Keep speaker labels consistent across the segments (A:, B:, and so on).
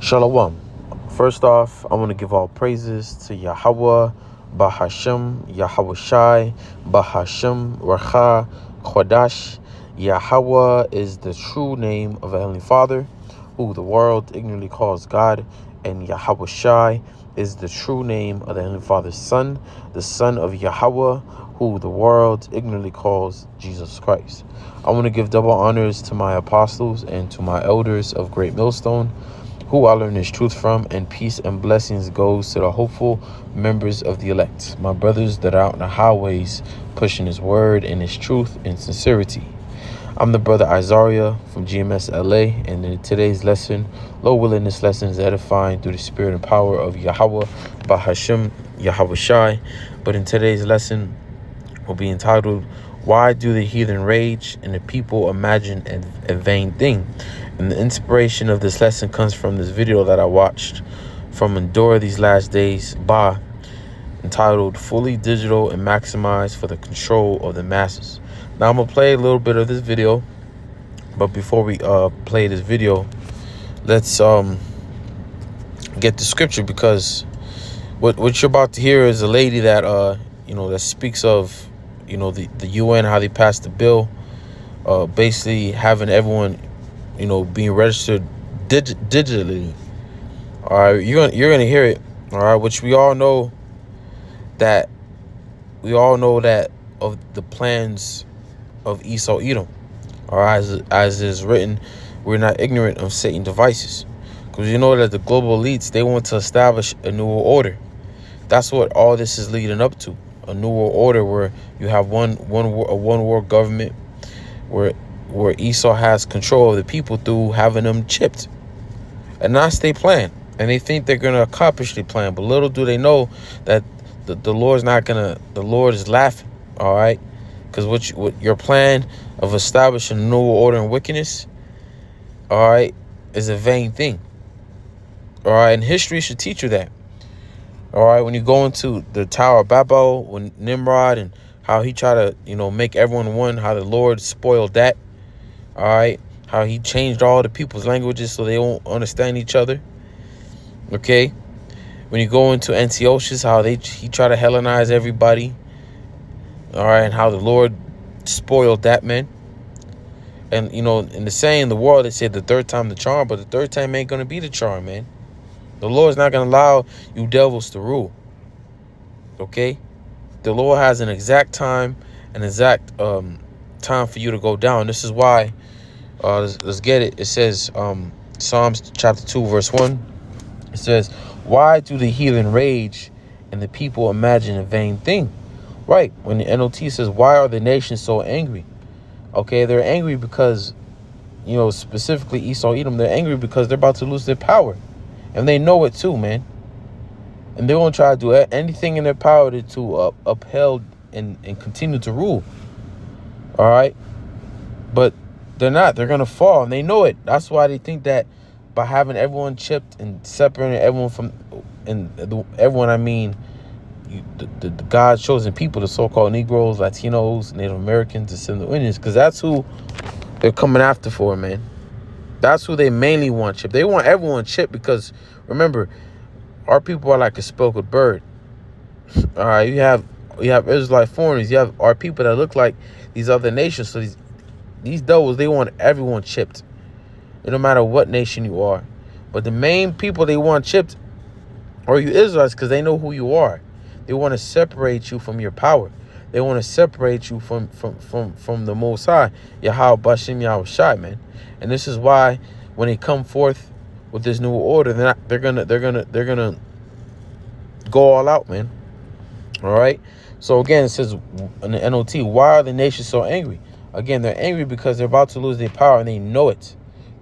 A: Shalom. First off, I want to give all praises to Yahweh, Bahashem, Yahweh Shai, Bahashem, Racha, Chodash. Yahweh is the true name of a Heavenly Father, who the world ignorantly calls God, and Yahweh Shai is the true name of the Heavenly Father's Son, the Son of Yahweh, who the world ignorantly calls Jesus Christ. I want to give double honors to my apostles and to my elders of Great Millstone, who I learn this truth from, and peace and blessings goes to the hopeful members of the elect, my brothers that are out in the highways pushing his word and his truth and sincerity. I'm the brother Isaiah from GMS LA, and in today's lesson, Lord willing, this lesson is edifying through the spirit and power of Yahweh, Bahashem, Yahweh Shai. But in today's lesson will be entitled, Why Do the Heathen Rage and the People Imagine a Vain Thing? And the inspiration of this lesson comes from this video that I watched from Endure These Last Days by, entitled Fully Digital and Maximized for the Control of the Masses. Now I'm going to play a little bit of this video, but before we play this video, let's get the scripture, because what you're about to hear is a lady that that speaks of the UN, how they passed the bill, basically having everyone being registered digitally. All right, you're gonna hear it. All right, which we all know that of the plans of Esau Edom. All right, as is written, we're not ignorant of Satan's devices, because you know that the global elites, they want to establish a new order. That's what all this is leading up to, a new order where you have one world government, where Esau has control of the people through having them chipped. And that's their plan. And they think they're going to accomplish their plan. But little do they know that the Lord's not going to, the Lord is laughing, all right? Because what your plan of establishing a new order and wickedness, all right, is a vain thing. All right, and history should teach you that. All right, when you go into the Tower of Babel, when Nimrod and how he tried to, make everyone one, how the Lord spoiled that. All right, how he changed all the people's languages so they won't understand each other. Okay, when you go into Antiochus, how he tried to Hellenize everybody. All right, and how the Lord spoiled that, man. And in the saying, the world, they said the third time the charm, but the third time ain't gonna be the charm, man. The Lord's not gonna allow you devils to rule. Okay, the Lord has an exact time, an exact time for you to go down. This is why. Let's get it. It says, Psalms chapter 2, verse 1. It says, why do the heathen rage and the people imagine a vain thing? Right. When the NLT says, why are the nations so angry? Okay, they're angry because, specifically Esau Edom, they're angry because they're about to lose their power. And they know it too, man. And they won't try to do anything in their power to upheld and continue to rule. All right. But they're not. They're going to fall, and they know it. That's why they think that by having everyone chipped and separating everyone from, everyone, I mean, the God's chosen people, the so-called Negroes, Latinos, Native Americans, descendant Indians, because that's who they're coming after for, man. That's who they mainly want chipped. They want everyone chipped because, remember, our people are like a speckled bird. All right, you have Israelite foreigners. You have our people that look like these other nations. So these devils, they want everyone chipped. No matter what nation you are. But the main people they want chipped are you Israelites, because they know who you are. They want to separate you from your power. They want to separate you from the Most High, Yahweh Bashem Yahweh Shai, man. And this is why when they come forth with this new order, they're gonna go all out, man. All right. So again, it says in the NOT, why are the nations so angry? Again, they're angry because they're about to lose their power, and they know it.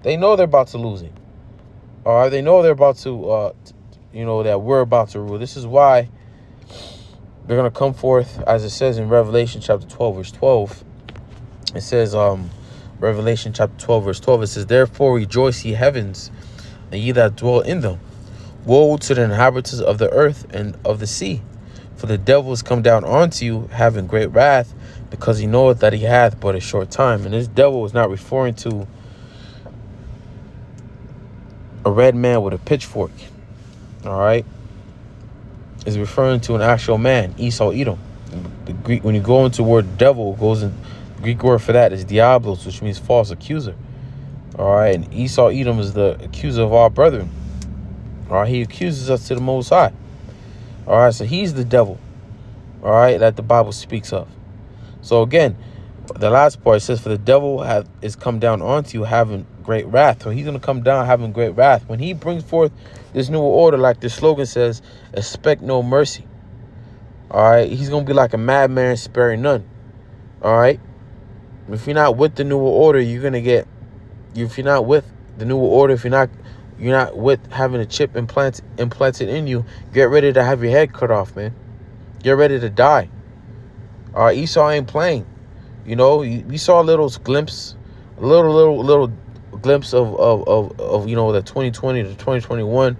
A: They know they're about to lose it. All right, they know they're about to, that we're about to rule. This is why they're going to come forth, as it says in Revelation chapter 12, verse 12. It says, Revelation chapter 12, verse 12, it says, therefore rejoice, ye heavens, and ye that dwell in them. Woe to the inhabitants of the earth and of the sea, for the devil is come down unto you, having great wrath, because he knoweth that he hath but a short time. And this devil is not referring to a red man with a pitchfork. All right, is referring to an actual man, Esau, Edom. The Greek, when you go into the word devil, goes in. The Greek word for that is diablos, which means false accuser. All right, and Esau, Edom is the accuser of our brethren. All right, he accuses us to the Most High. All right, so he's the devil. All right, that the Bible speaks of. So again, the last part says, for the devil is come down onto you having great wrath. So he's going to come down having great wrath. When he brings forth this new order, like the slogan says, expect no mercy. All right, he's going to be like a madman sparing none. All right, if you're not with the new order, you're going to get, if you're not with the new order, if you're not with having a chip implanted in you, get ready to have your head cut off, man. Get ready to die. All right, Esau ain't playing. You know, we saw a little glimpse of you know, the 2020 to 2021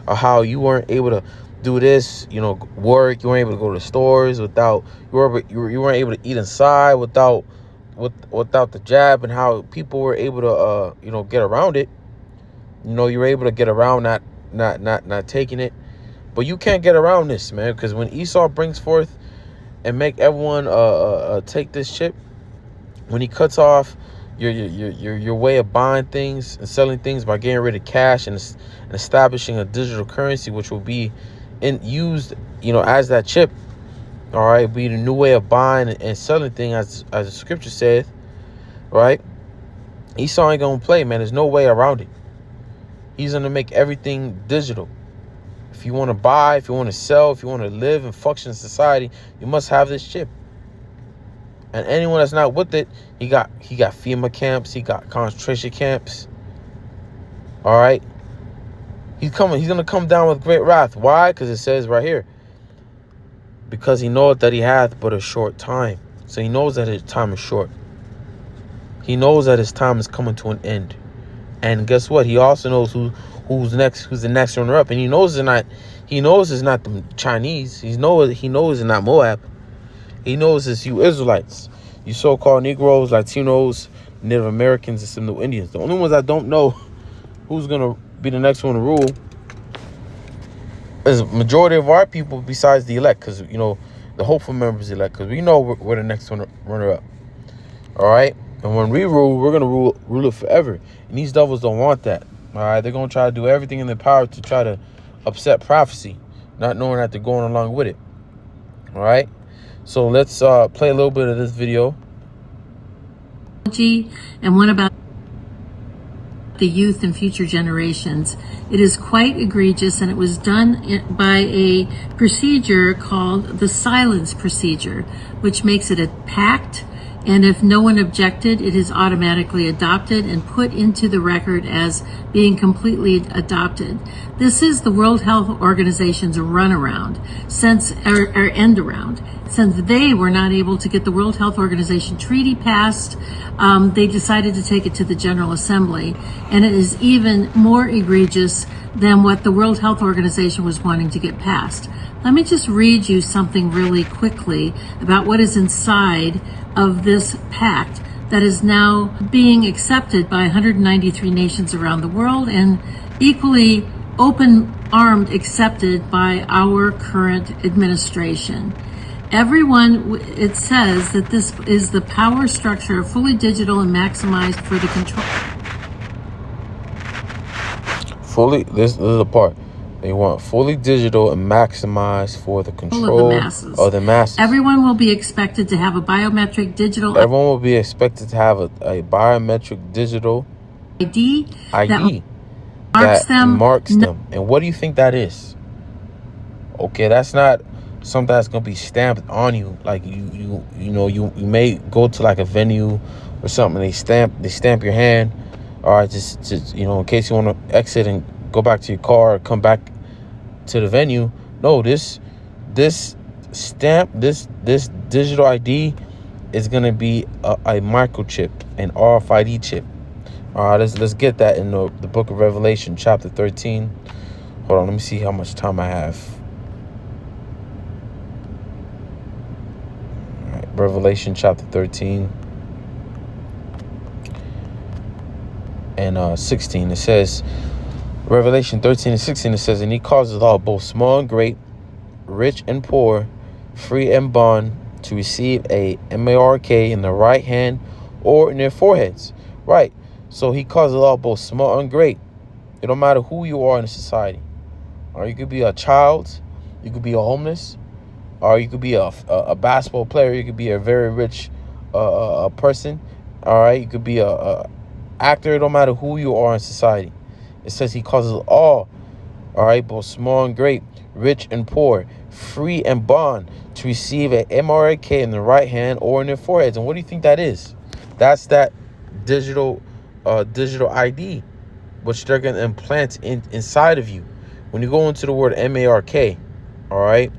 A: of how you weren't able to do this, you know, work. You weren't able to go to stores without you weren't able to eat inside without the jab, and how people were able to you know, get around it. You know, you were able to get around not taking it, but you can't get around this, man, because when Esau brings forth and make everyone take this chip, when he cuts off your way of buying things and selling things by getting rid of cash and establishing a digital currency, which will be used, you know, as that chip. All right, be the new way of buying and selling things, as the scripture says. Right, Esau ain't gonna play, man. There's no way around it. He's gonna make everything digital. If you want to buy, if you want to sell, if you want to live and function in society, you must have this chip. And anyone that's not with it, he got FEMA camps, he got concentration camps. All right, he's gonna come down with great wrath. Why? Because it says right here, because he knoweth that he hath but a short time. So he knows that his time is short. He knows that his time is coming to an end. And guess what? He also knows who's the next runner up. And he knows it's not the Chinese. He knows it's not Moab. He knows it's you Israelites, you so-called Negroes, Latinos, Native Americans, and some New Indians. The only ones I don't know who's gonna be the next one to rule is majority of our people, besides the elect, because, you know, the hopeful members elect, because we know we're the next one runner up. All right, and when we rule, we're gonna rule it forever. And these devils don't want that. All right, they're gonna try to do everything in their power to try to upset prophecy, not knowing that they're going along with it. All right, so let's play a little bit of this video.
B: And one about the youth and future generations. It is quite egregious, and it was done by a procedure called the silence procedure, which makes it a pact. And if no one objected, it is automatically adopted and put into the record as being completely adopted. This is the World Health Organization's runaround, or end around. Since they were not able to get the World Health Organization treaty passed, they decided to take it to the General Assembly. And it is even more egregious than what the World Health Organization was wanting to get passed. Let me just read you something really quickly about what is inside of this pact that is now being accepted by 193 nations around the world, and equally open-armed accepted by our current administration. Everyone, it says that this is the power structure, fully digital and maximized for the control.
A: This is the part. They want fully digital and maximized for the control of the masses.
B: Everyone will be expected to have a biometric digital.
A: Everyone will be expected to have a biometric digital
B: ID
A: that marks them. And what do you think that is? Okay, that's not something that's gonna be stamped on you. Like you may go to like a venue or something. They stamp your hand. All right, just you know, in case you want to exit and go back to your car or come back to the venue. No, this stamp, this digital ID is gonna be a microchip, an RFID chip. All right, let's get that in the book of Revelation, chapter 13. Hold on, let me see how much time I have. All right, Revelation chapter 13 and 16. It says, Revelation 13:16, it says, and he causes all, both small and great, rich and poor, free and bond, to receive a mark in the right hand or in their foreheads. Right. So he causes all, both small and great. It don't matter who you are in society. Or you could be a child, you could be a homeless, or you could be a basketball player, you could be a very rich person. All right, you could be a actor. It don't matter who you are in society. It says he causes all right, both small and great, rich and poor, free and bond, to receive a mark in the right hand or in their foreheads. And what do you think that is? That's that digital ID, which they're going to implant inside of you. When you go into the word mark, all right,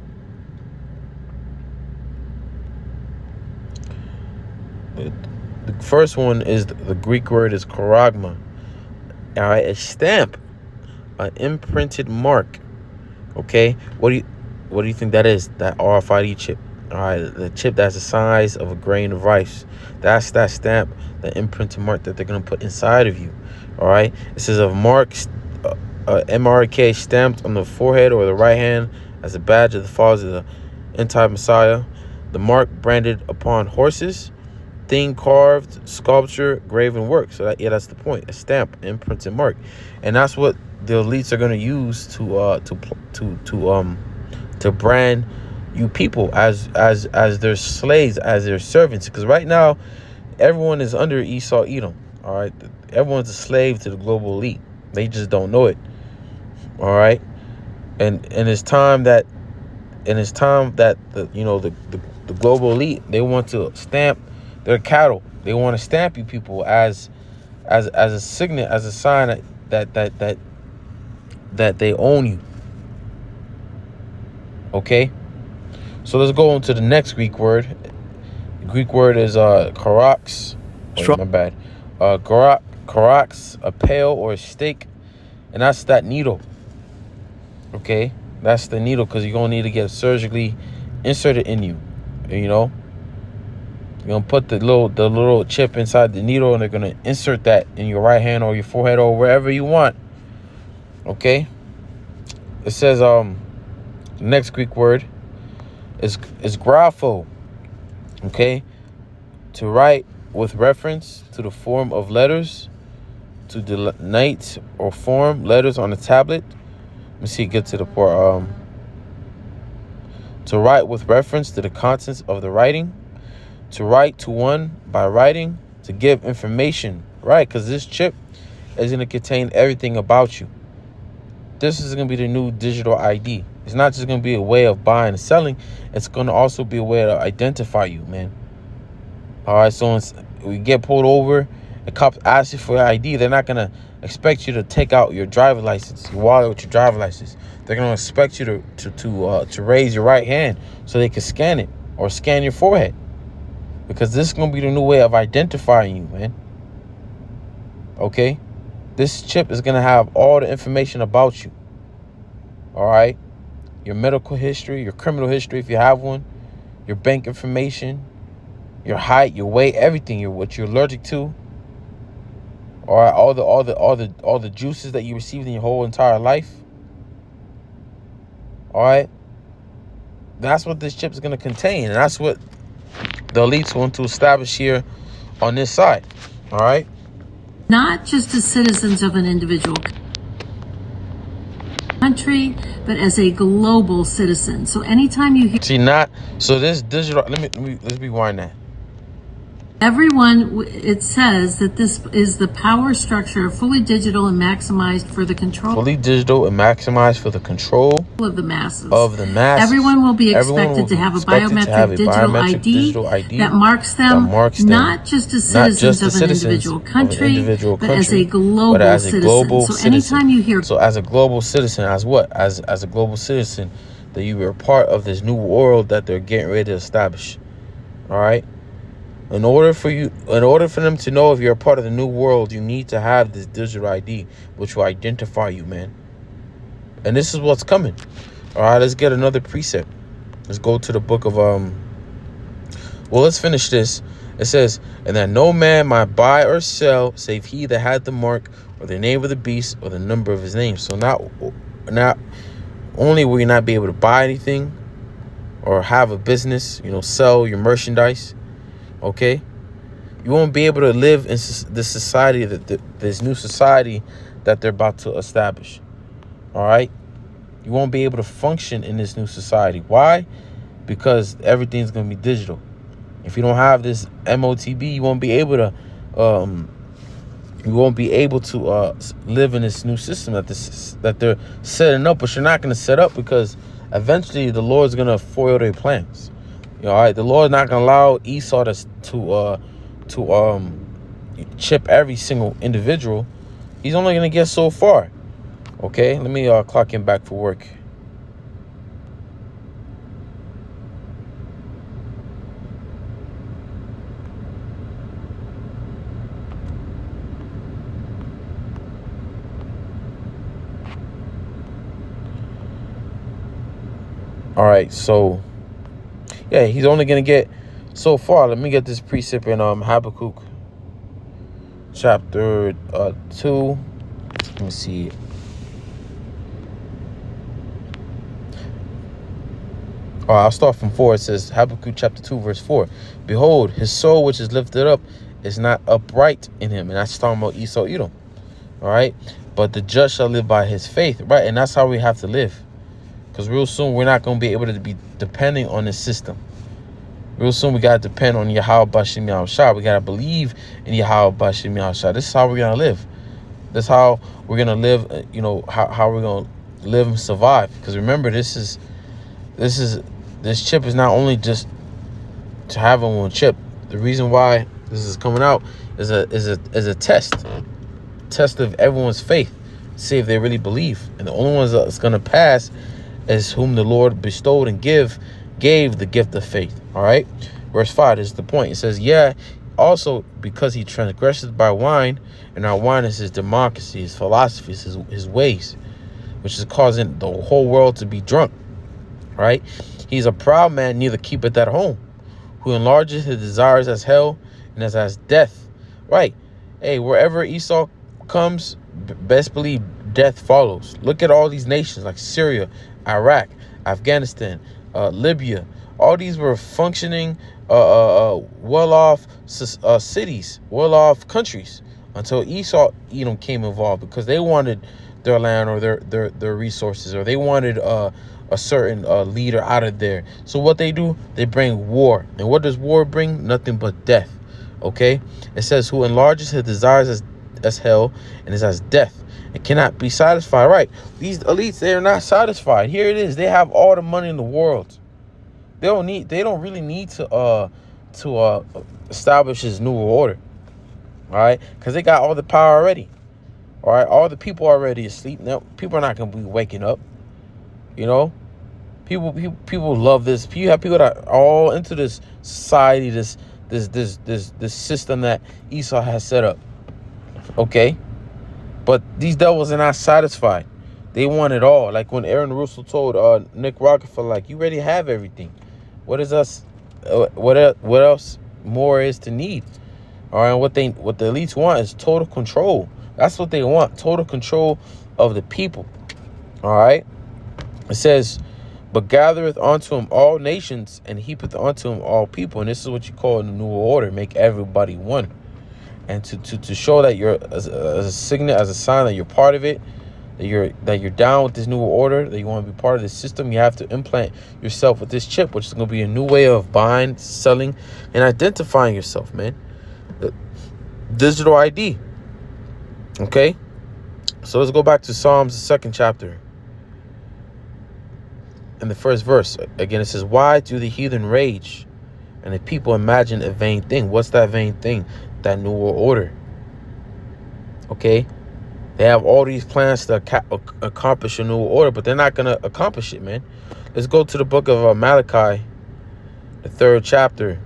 A: the first one is the Greek word is charagma. All right, a stamp, an imprinted mark. Okay, what do you think that is? That RFID chip. All right, the chip that's the size of a grain of rice. That's that stamp, the imprinted mark that they're gonna put inside of you. All right, it says of marks, mark stamped on the forehead or the right hand as a badge of the followers of the anti-Messiah. The mark branded upon horses, thing carved, sculpture, graven work. So that's the point. A stamp, imprinted mark, and that's what the elites are going to use to brand you people as their slaves, as their servants. Because right now, everyone is under Esau Edom. All right, everyone's a slave to the global elite. They just don't know it. All right, and it's time that the global elite, they want to stamp their cattle. They want to stamp you people as a signet, as a sign that they own you. Okay, so let's go on to the next Greek word. The Greek word is karax. My bad. Karax, a pail or a stake, and that's that needle. Okay, that's the needle, because you're gonna need to get surgically inserted in you. You know, you're gonna put the little chip inside the needle, and they're gonna insert that in your right hand or your forehead or wherever you want. Okay, it says the next Greek word is grapho. Okay, to write with reference to the form of letters, to delineate or form letters on a tablet. Let me see, get to the part. To write with reference to the contents of the writing, to write to one by writing, to give information, right? Because this chip is going to contain everything about you. This is going to be the new digital ID. It's not just going to be a way of buying and selling. It's going to also be a way to identify you, man. All right, so when we get pulled over, the cops ask you for your ID. They're not going to expect you to take out your driver's license, your wallet with your driver's license. They're going to expect you to raise your right hand so they can scan it or scan your forehead. Because this is going to be the new way of identifying you, man. Okay? This chip is going to have all the information about you. All right? Your medical history, your criminal history if you have one, your bank information, your height, your weight, everything, what you're allergic to. All right, all the juices that you received in your whole entire life. All right? That's what this chip is going to contain, and that's what the elites want to establish here on this side. All right?
B: Not just as citizens of an individual country, but as a global citizen. So anytime you hear...
A: So this digital... Let's rewind that.
B: Everyone, it says that this is the power structure, fully digital and maximized for the control.
A: Fully digital and maximized for the control
B: of the masses.
A: Everyone
B: will be expected to have a biometric digital ID that marks them not just as citizens of an individual country, but as a global citizen. So anytime you hear...
A: So as a global citizen, as what? As a global citizen, that you were part of this new world that they're getting ready to establish. All right? In order for them to know if you're a part of the new world, you need to have this digital ID, which will identify you, man. And this is what's coming. All right, let's get another precept. Let's go to the book of let's finish this. It says, and that no man might buy or sell save he that had the mark or the name of the beast, or the number of his name. So not only will you not be able to buy anything or have a business, sell your merchandise, okay? You won't be able to live in this society, this new society that they're about to establish, all right? You won't be able to function in this new society. Why? Because everything's going to be digital. If you don't have this MOTB, you won't be able to live in this new system that they're setting up. But you're not going to set up, because eventually the Lord's going to foil their plans. All right, the Lord's not going to allow Esau to chip every single individual. He's only going to get so far. Okay, let me clock in back for work. All right, so yeah, he's only gonna get so far. Let me get this precept in Habakkuk chapter 2. Let me see. I'll start from 4. It says, Habakkuk chapter 2, verse 4. Behold, his soul which is lifted up is not upright in him. And that's talking about Esau, Edom. All right. But the just shall live by his faith. Right. And that's how we have to live. Because real soon we're not going to be able to be depending on this system. Real soon we got to depend on Yahweh Bashim Yahushua. We got to believe in Yahweh Bashim Yahushua. This is how we're going to live. This is how we're going to live, how we're going to live and survive. Because remember, this chip is not only just to have one chip. The reason why this is coming out is a test of everyone's faith. See if they really believe. And the only ones that's going to pass is whom the Lord bestowed and gave the gift of faith. All right. Verse 5 is the point. It says, yeah, also because he transgresses by wine, and our wine is his democracy, his philosophies, his ways, which is causing the whole world to be drunk. Right? He's a proud man, neither keepeth at home, who enlarges his desires as hell and as death. Right? Hey, wherever Esau comes, best believe death follows. Look at all these nations like Syria, Iraq, Afghanistan, Libya. All these were functioning, well-off cities, well-off countries, until Esau, Edom came involved, because they wanted their land or their resources, or they wanted a certain leader out of there. So what they do, they bring war. And what does war bring? Nothing but death. Okay? It says, who enlarges his desires as hell and is as death, and cannot be satisfied. Right? These elites, they are not satisfied. Here it is. They have all the money in the world. They don't really need to establish this new order. All right? Because they got all the power already. All right? All the people are already asleep. Now, people are not going to be waking up. People love this. You have people that are all into this society, this system that Esau has set up. Okay? But these devils are not satisfied. They want it all. Like when Aaron Russell told Nick Rockefeller, like, you already have everything. What else more is to need? All right, what the elites want is total control. That's what they want, total control of the people. All right? It says, but gathereth unto him all nations, and heapeth unto him all people. And this is what you call the new order, make everybody one. And to show that you're as a signet, as a sign that you're part of it, that you're down with this new order, that you want to be part of this system, you have to implant yourself with this chip, which is going to be a new way of buying, selling, and identifying yourself, man. The digital ID. Okay? So let's go back to Psalms, the 2nd chapter. In the first verse, again, it says, why do the heathen rage and the people imagine a vain thing? What's that vain thing? That new order. Okay? They have all these plans to accomplish a new order, but they're not going to accomplish it, man. Let's go to the book of Malachi, the 3rd chapter,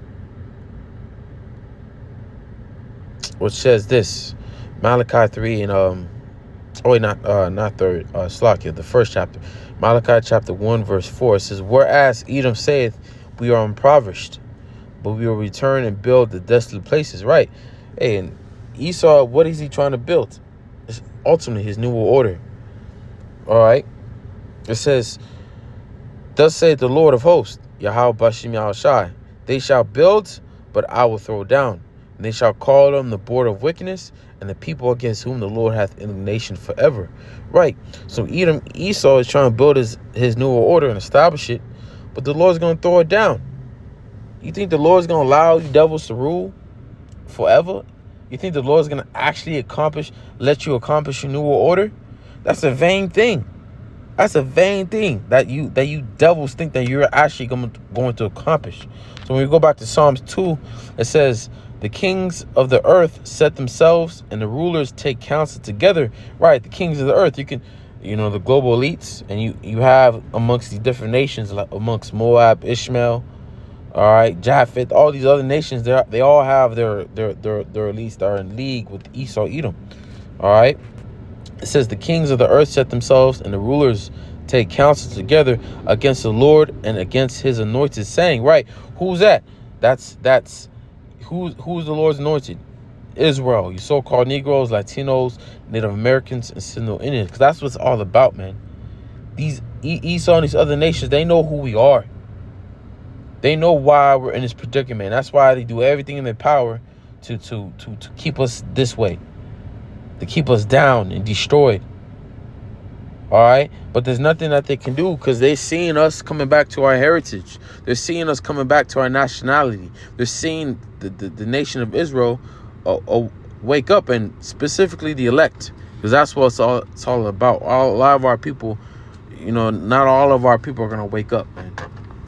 A: which says this. Malachi 3 and not third, Slakia, the 1st chapter. Malachi chapter 1 verse 4, it says, whereas Edom saith, we are impoverished, but we will return and build the desolate places. Right? Hey, and Esau, what is he trying to build? ultimately his new order. All right. It says, thus saith the Lord of hosts, Yahweh Bashim Yahushai, they shall build, but I will throw down. And they shall call them the border of wickedness, and the people against whom the Lord hath indignation forever. Right. So Esau is trying to build his new order and establish it, but the Lord's going to throw it down. You think the Lord's going to allow you devils to rule forever? You think the Lord's going to actually let you accomplish your new order? That's a vain thing. That's a vain thing that you devils think that you're actually going to accomplish. So when we go back to Psalms 2, it says, the kings of the earth set themselves and the rulers take counsel together. Right, the kings of the earth, the global elites, and you have amongst these different nations, like amongst Moab, Ishmael, all right, Japheth, all these other nations, they all have their elites that are in league with Esau, Edom. All right. It says the kings of the earth set themselves and the rulers take counsel together against the Lord and against his anointed, saying, right, who's that? That's who's the Lord's anointed? Israel, you so-called Negroes, Latinos, Native Americans, and Sinnoh Indians. Because that's what it's all about, man. These Esau and these other nations, they know who we are. They know why we're in this predicament. That's why they do everything in their power to keep us this way, to keep us down and destroyed. All right, but there's nothing that they can do because they're seeing us coming back to our heritage. They're seeing us coming back to our nationality. They're seeing the nation of Israel wake up, and specifically the elect, because that's what it's all about. A lot of our people, not all of our people are gonna wake up, man.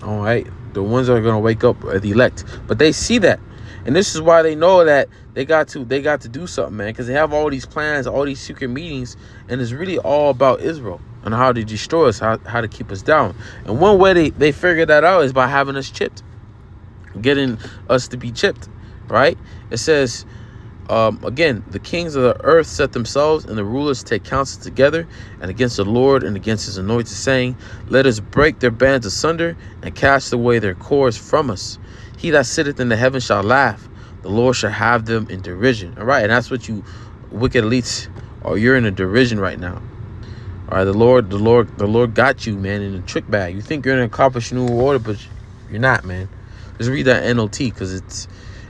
A: All right, the ones that are gonna wake up are the elect, but they see that. And this is why they know that they got to do something, man, because they have all these plans, all these secret meetings, and it's really all about Israel and how to destroy us, how to keep us down. And one way they figured that out is by having us chipped, getting us to be chipped, right? It says, again, the kings of the earth set themselves and the rulers take counsel together and against the Lord and against his anointed, saying, let us break their bands asunder and cast away their cords from us. He that sitteth in the heavens shall laugh. The Lord shall have them in derision. All right. And that's what you wicked elites are. You're in a derision right now. All right. The Lord got you, man, in a trick bag. You think you're going to accomplish new order, but you're not, man. Just read that NLT, because it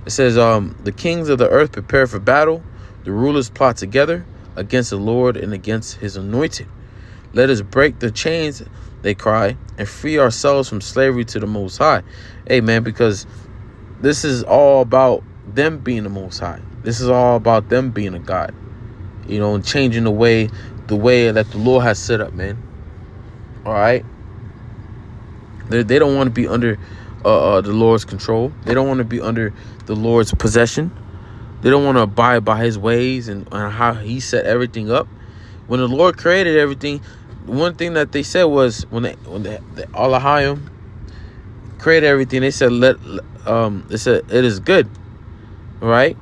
A: says, the kings of the earth prepare for battle. The rulers plot together against the Lord and against his anointed. Let us break the chains, they cry, and free ourselves from slavery to the Most High. Hey, man, because this is all about them being the Most High. This is all about them being a God, and changing the way that the Lord has set up, man. All right. They don't want to be under the Lord's control. They don't want to be under the Lord's possession. They don't want to abide by his ways and how he set everything up. When the Lord created everything, one thing that they said was when the Elohim created everything, they said they said it is good. All right.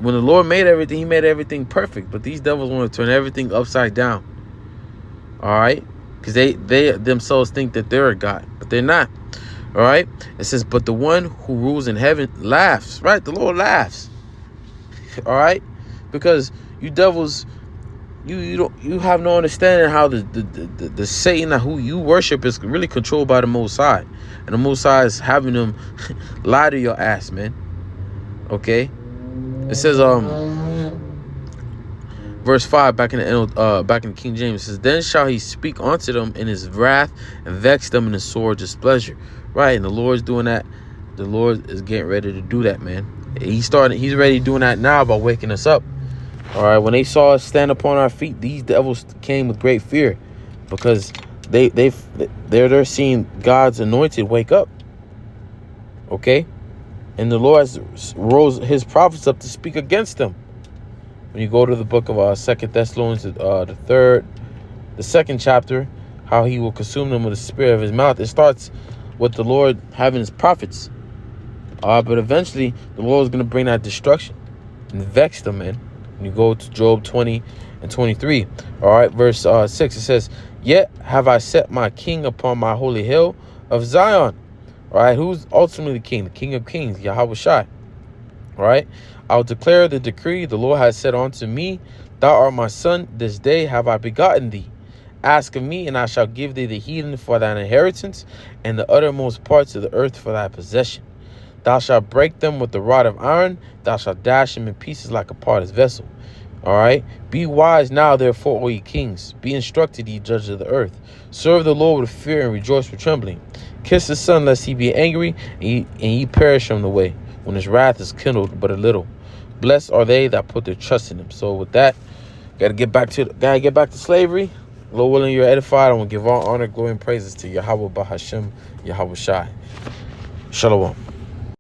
A: When the Lord made everything, he made everything perfect. But these devils want to turn everything upside down. All right, because they themselves think that they're a God, but they're not. All right. It says, but the one who rules in heaven laughs. Right. The Lord laughs. All right. Because you devils, you have no understanding how the Satan who you worship is really controlled by the Most High, and the Most High is having them lie to your ass, man. Okay. It says verse 5 back in the King James, it says, then shall he speak unto them in his wrath and vex them in his sore displeasure. Right. And the Lord's doing that. The Lord is getting ready to do that, man. He's ready doing that now by waking us up. All right. When they saw us stand upon our feet, these devils came with great fear, because they're seeing God's anointed wake up. Okay. And the Lord has rose his prophets up to speak against them. When you go to the book of 2 Thessalonians, the second chapter, how he will consume them with the spirit of his mouth. It starts with the Lord having his prophets. But eventually, the Lord is going to bring that destruction and vex them, man. When you go to Job 20 and 23. All right, verse 6, it says, yet have I set my king upon my holy hill of Zion. All right, who's ultimately the king of kings, Yahweh Shai. All right, I'll declare the decree the Lord has said unto me. Thou art my son, this day have I begotten thee. Ask of me, and I shall give thee the heathen for thine inheritance, and the uttermost parts of the earth for thy possession. Thou shalt break them with the rod of iron, thou shalt dash them in pieces like a potter's vessel. All right. Be wise now, therefore, O ye kings. Be instructed, ye judges of the earth. Serve the Lord with fear and rejoice with trembling. Kiss the Son, lest he be angry, and ye perish from the way, when his wrath is kindled but a little. Blessed are they that put their trust in him. So with that, gotta get back to slavery. Lord willing, you're edified. I want to give all honor, glory, and praises to Yahweh Bahashem, Yahweh Shai. Shalom.